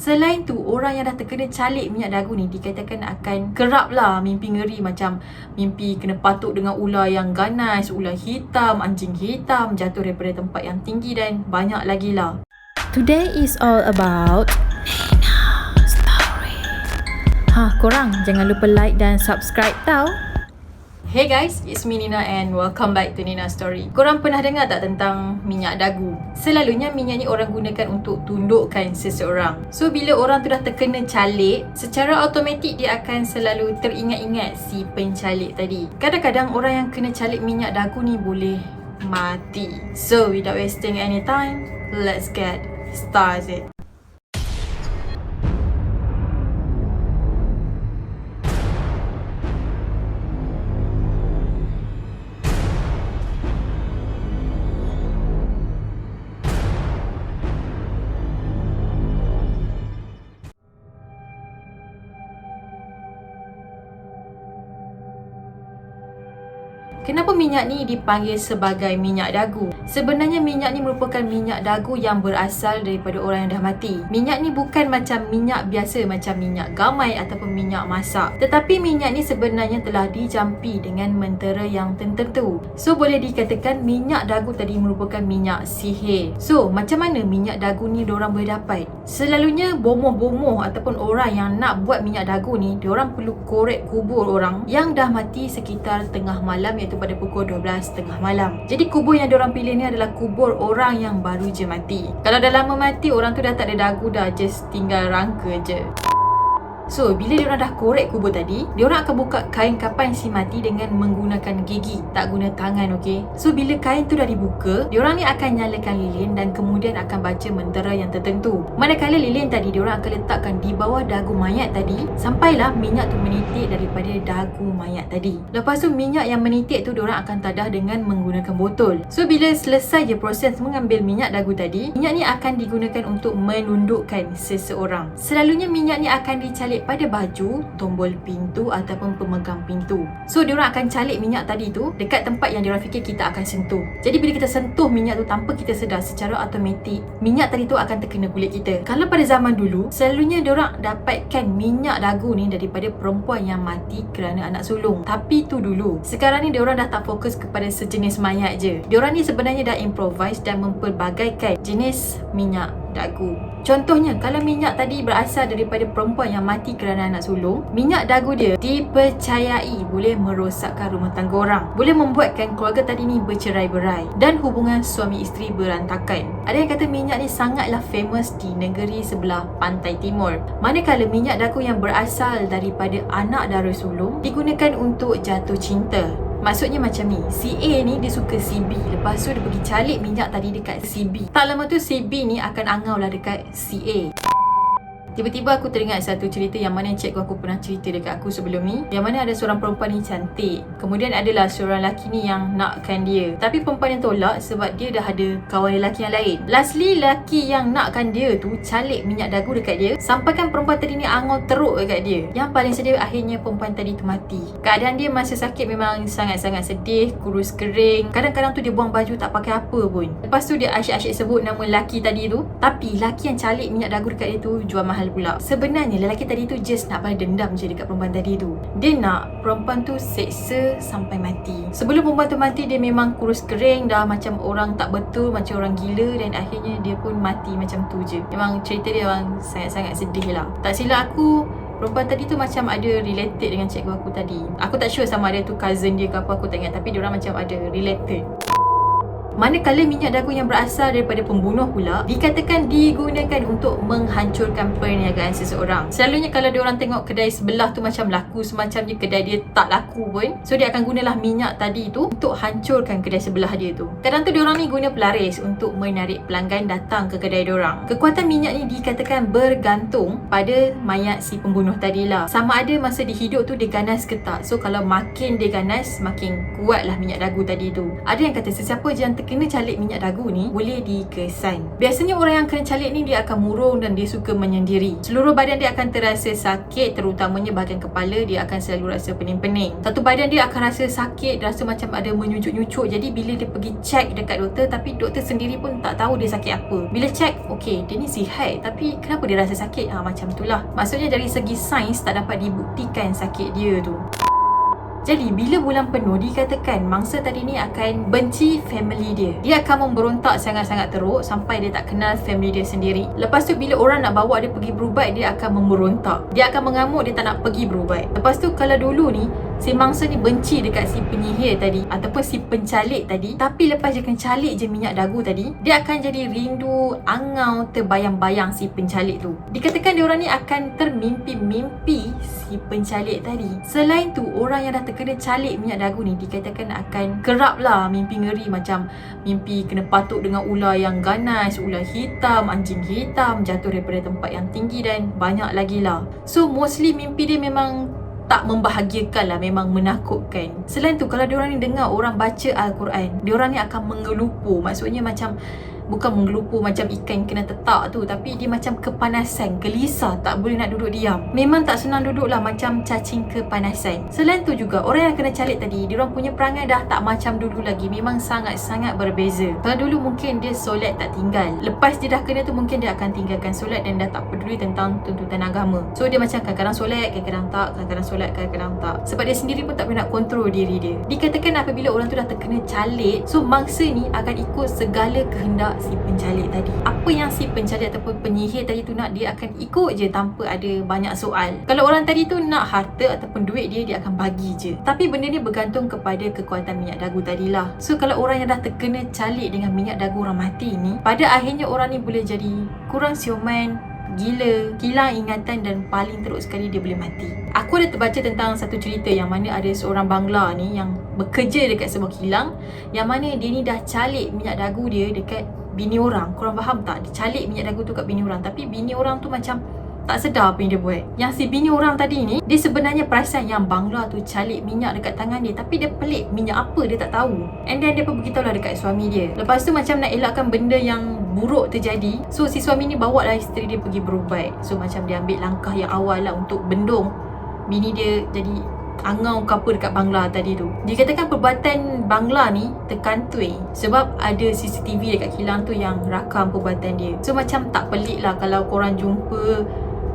Selain tu, orang yang dah terkena calik minyak dagu ni dikatakan akan kerap lah mimpi ngeri, macam mimpi kena patuk dengan ular yang ganas, ular hitam, anjing hitam, jatuh daripada tempat yang tinggi dan banyak lagi lah. Today is all about Nina Story. Korang jangan lupa like dan subscribe tau. Hey guys, it's me Nina and welcome back to Nina Story. Korang pernah dengar tak tentang minyak dagu? Selalunya minyak ni orang gunakan untuk tundukkan seseorang. So bila orang tu dah terkena calik, secara automatik dia akan selalu teringat-ingat si pencalik tadi. Kadang-kadang orang yang kena calik minyak dagu ni boleh mati. So without wasting any time, let's get started. Kenapa minyak ni dipanggil sebagai minyak dagu? Sebenarnya minyak ni merupakan minyak dagu yang berasal daripada orang yang dah mati. Minyak ni bukan macam minyak biasa, macam minyak gamai ataupun minyak masak. Tetapi minyak ni sebenarnya telah dijampi dengan mentera yang tertentu. So boleh dikatakan minyak dagu tadi merupakan minyak sihir. So macam mana minyak dagu ni diorang boleh dapat? Selalunya bomoh-bomoh ataupun orang yang nak buat minyak dagu ni, diorang perlu korek kubur orang yang dah mati sekitar tengah malam, iaitu pada pukul 12.30 malam. Jadi kubur yang diorang pilih ni adalah kubur orang yang baru je mati. Kalau dah lama mati, orang tu dah tak ada dagu dah, just tinggal rangka je. So, bila diorang dah korek kubur tadi, diorang akan buka kain kapan si mati dengan menggunakan gigi, tak guna tangan, okey? So, bila kain tu dah dibuka, diorang ni akan nyalakan lilin dan kemudian akan baca mentera yang tertentu. Manakala lilin tadi diorang akan letakkan di bawah dagu mayat tadi, sampailah minyak tu menitik daripada dagu mayat tadi. Lepas tu, minyak yang menitik tu diorang akan tadah dengan menggunakan botol. So, bila selesai je proses mengambil minyak dagu tadi, minyak ni akan digunakan untuk menundukkan seseorang. Selalunya minyak ni akan dicalik pada baju, tombol pintu ataupun pemegang pintu. So diorang akan calik minyak tadi tu dekat tempat yang diorang fikir kita akan sentuh. Jadi bila kita sentuh minyak tu tanpa kita sedar, secara automatik minyak tadi tu akan terkena kulit kita. Kalau pada zaman dulu, selalunya diorang dapatkan minyak dagu ni daripada perempuan yang mati kerana anak sulung. Tapi tu dulu. Sekarang ni diorang dah tak fokus kepada sejenis mayat je. Diorang ni sebenarnya dah improvise dan mempelbagaikan jenis minyak dagu. Contohnya, kalau minyak tadi berasal daripada perempuan yang mati kerana anak sulung, minyak dagu dia dipercayai boleh merosakkan rumah tangga orang, boleh membuatkan keluarga tadi ni bercerai-berai dan hubungan suami isteri berantakan. Ada yang kata minyak ni sangatlah famous di negeri sebelah pantai timur. Manakala minyak dagu yang berasal daripada anak dara sulung digunakan untuk jatuh cinta. Maksudnya macam ni, si A ni dia suka si B, lepas tu dia pergi calik minyak tadi dekat si B. Tak lama tu si B ni akan angau lah dekat si A. Tiba-tiba aku teringat satu cerita yang mana cikgu aku pernah cerita dekat aku sebelum ni, yang mana ada seorang perempuan ni cantik. Kemudian adalah seorang lelaki ni yang nakkan dia, tapi perempuan yang tolak sebab dia dah ada kawan lelaki yang lain. Lastly, lelaki yang nakkan dia tu calik minyak dagu dekat dia, sampaikan perempuan tadi ni angau teruk dekat dia. Yang paling sedih, akhirnya perempuan tadi tu mati. Keadaan dia masa sakit memang sangat-sangat sedih, kurus kering. Kadang-kadang tu dia buang baju tak pakai apa pun. Lepas tu dia asyik-asyik sebut nama lelaki tadi tu, tapi lelaki yang calik minyak dagu dekat dia tu jual mahal pula. Sebenarnya lelaki tadi tu just nak balas dendam je dekat perempuan tadi tu. Dia nak perempuan tu seksa sampai mati. Sebelum perempuan tu mati, dia memang kurus kering, dah macam orang tak betul, macam orang gila, dan akhirnya dia pun mati macam tu je. Memang cerita dia memang sangat-sangat sedih lah. Tak silap aku, perempuan tadi tu macam ada related dengan cikgu aku tadi. Aku tak sure sama ada tu cousin dia ke apa, aku tak ingat, tapi diorang macam ada related. Manakala minyak dagu yang berasal daripada pembunuh pula dikatakan digunakan untuk menghancurkan perniagaan seseorang. Selalunya kalau diorang tengok kedai sebelah tu macam laku semacam je, kedai dia tak laku pun, so dia akan gunalah minyak tadi tu untuk hancurkan kedai sebelah dia tu. Kadang tu diorang ni guna pelaris untuk menarik pelanggan datang ke kedai diorang. Kekuatan minyak ni dikatakan bergantung pada mayat si pembunuh tadilah. Sama ada masa dia hidup tu dia ganas ke tak. So kalau makin dia ganas, makin kuatlah minyak dagu tadi tu. Ada yang kata sesiapa je yang terkena calik minyak dagu ni boleh dikesan. Biasanya orang yang kena calik ni dia akan murung dan dia suka menyendiri. Seluruh badan dia akan terasa sakit, terutamanya bahagian kepala dia akan selalu rasa pening-pening. Satu badan dia akan rasa sakit, rasa macam ada menyucuk-nyucuk. Jadi bila dia pergi check dekat doktor, tapi doktor sendiri pun tak tahu dia sakit apa. Bila check, okey, dia ni sihat, tapi kenapa dia rasa sakit? Macam itulah. Maksudnya dari segi sains tak dapat dibuktikan sakit dia tu. Jadi bila bulan penuh dikatakan mangsa tadi ni akan benci family dia. Dia akan memberontak sangat-sangat teruk sampai dia tak kenal family dia sendiri. Lepas tu bila orang nak bawa dia pergi berubat, dia akan memberontak. Dia akan mengamuk, dia tak nak pergi berubat. Lepas tu kalau dulu ni si mangsa ni benci dekat si penyihir tadi ataupun si pencalik tadi, tapi lepas dia kena calik je minyak dagu tadi, dia akan jadi rindu, angau, terbayang-bayang si pencalik tu. Dikatakan diorang ni akan termimpi-mimpi si pencalik tadi. Selain tu, orang yang dah terkena calik minyak dagu ni dikatakan akan kerap lah mimpi ngeri, macam mimpi kena patuk dengan ular yang ganas, ular hitam, anjing hitam, jatuh daripada tempat yang tinggi dan banyak lagi lah. So mostly mimpi dia memang tak membahagiakan lah, memang menakutkan. Selain tu, kalau diorang ni dengar orang baca Al-Quran, diorang ni akan mengelupur. Maksudnya macam bukan mengelupur macam ikan kena tetak tu, tapi dia macam kepanasan, gelisah, tak boleh nak duduk diam. Memang tak senang duduk lah, macam cacing kepanasan. Selain tu juga, orang yang kena calik tadi, diorang punya perangai dah tak macam dulu lagi. Memang sangat-sangat berbeza. Kalau dulu mungkin dia solat tak tinggal, lepas dia dah kena tu mungkin dia akan tinggalkan solat dan dah tak peduli tentang tuntutan agama. So dia macam kadang-kadang solat, kadang-kadang tak, kadang-kadang solat, kadang-kadang tak. Sebab dia sendiri pun tak boleh nak kontrol diri dia. Dikatakan apabila orang tu dah terkena calik, so mangsa ni akan ikut segala kehendak si pencalik tadi. Apa yang si pencalik ataupun penyihir tadi tu nak, dia akan ikut je tanpa ada banyak soal. Kalau orang tadi tu nak harta ataupun duit dia akan bagi je. Tapi benda ni bergantung kepada kekuatan minyak dagu tadilah. So kalau orang yang dah terkena calik dengan minyak dagu orang mati ni, pada akhirnya orang ni boleh jadi kurang siuman, gila, hilang ingatan dan paling teruk sekali dia boleh mati. Aku ada terbaca tentang satu cerita yang mana ada seorang Bangla ni yang bekerja dekat sebuah kilang, yang mana dia ni dah calik minyak dagu dia dekat bini orang. Korang faham tak? Dia calik minyak dagu tu kat bini orang, tapi bini orang tu macam tak sedar apa yang dia buat. Yang si bini orang tadi ni, dia sebenarnya perasan yang Bangla tu calik minyak dekat tangan dia, tapi dia pelik minyak apa dia tak tahu. And then dia pun beritahu lah dekat suami dia. Lepas tu macam nak elakkan benda yang buruk terjadi, so si suami ni bawa lah isteri dia pergi berubat. So macam dia ambil langkah yang awal lah untuk bendung bini dia jadi angau ke apa dekat Bangla tadi tu. Dikatakan perbuatan Bangla ni terkantui sebab ada CCTV dekat kilang tu yang rakam perbuatan dia. So macam tak pelik lah kalau korang jumpa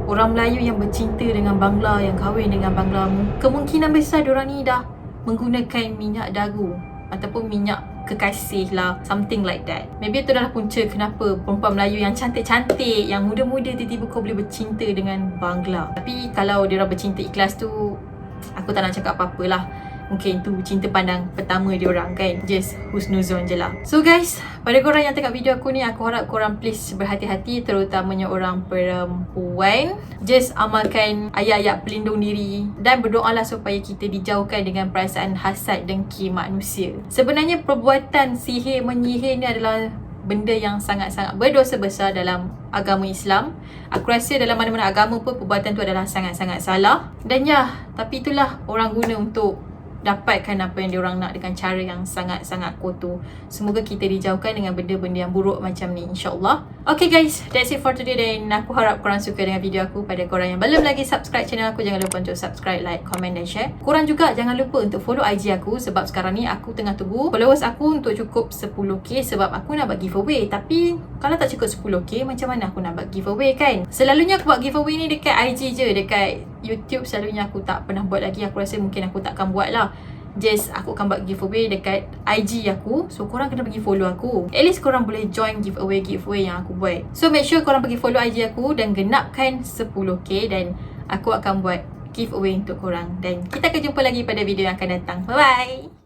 orang Melayu yang bercinta dengan Bangla, yang kahwin dengan Bangla. Kemungkinan besar diorang ni dah menggunakan minyak dagu ataupun minyak kekasih lah, something like that. Maybe itu adalah punca kenapa perempuan Melayu yang cantik-cantik, yang muda-muda, tiba-tiba kau boleh bercinta dengan Bangla. Tapi kalau diorang bercinta ikhlas tu, aku tak nak cakap apa-apa lah. Mungkin tu cinta pandang pertama diorang kan. Just husnuzon je lah. So guys, pada korang yang tengok video aku ni, aku harap korang please berhati-hati, terutamanya orang perempuan. Just amalkan ayat-ayat pelindung diri dan berdoalah supaya kita dijauhkan dengan perasaan hasad dengki manusia. Sebenarnya perbuatan sihir menyihir ni adalah benda yang sangat-sangat berdosa besar dalam agama Islam. Aku rasa dalam mana-mana agama pun perbuatan tu adalah sangat-sangat salah. Dan ya, tapi itulah orang guna untuk dapatkan apa yang diorang nak dengan cara yang sangat-sangat kotor. Semoga kita dijauhkan dengan benda-benda yang buruk macam ni, insyaAllah. Okay guys, that's it for today. Dan aku harap korang suka dengan video aku. Pada korang yang belum lagi subscribe channel aku, jangan lupa untuk subscribe, like, komen dan share. Korang juga jangan lupa untuk follow IG aku, sebab sekarang ni aku tengah tunggu followers aku untuk cukup 10k, sebab aku nak buat giveaway. Tapi kalau tak cukup 10k, macam mana aku nak buat giveaway kan? Selalunya aku buat giveaway ni dekat IG je. Dekat YouTube selalunya aku tak pernah buat lagi. Aku rasa mungkin aku takkan buat lah. Just aku akan buat giveaway dekat IG aku. So korang kena pergi follow aku. At least korang boleh join giveaway yang aku buat. So make sure korang pergi follow IG aku dan genapkan 10k, dan aku akan buat giveaway untuk korang. Dan kita akan jumpa lagi pada video yang akan datang. Bye bye.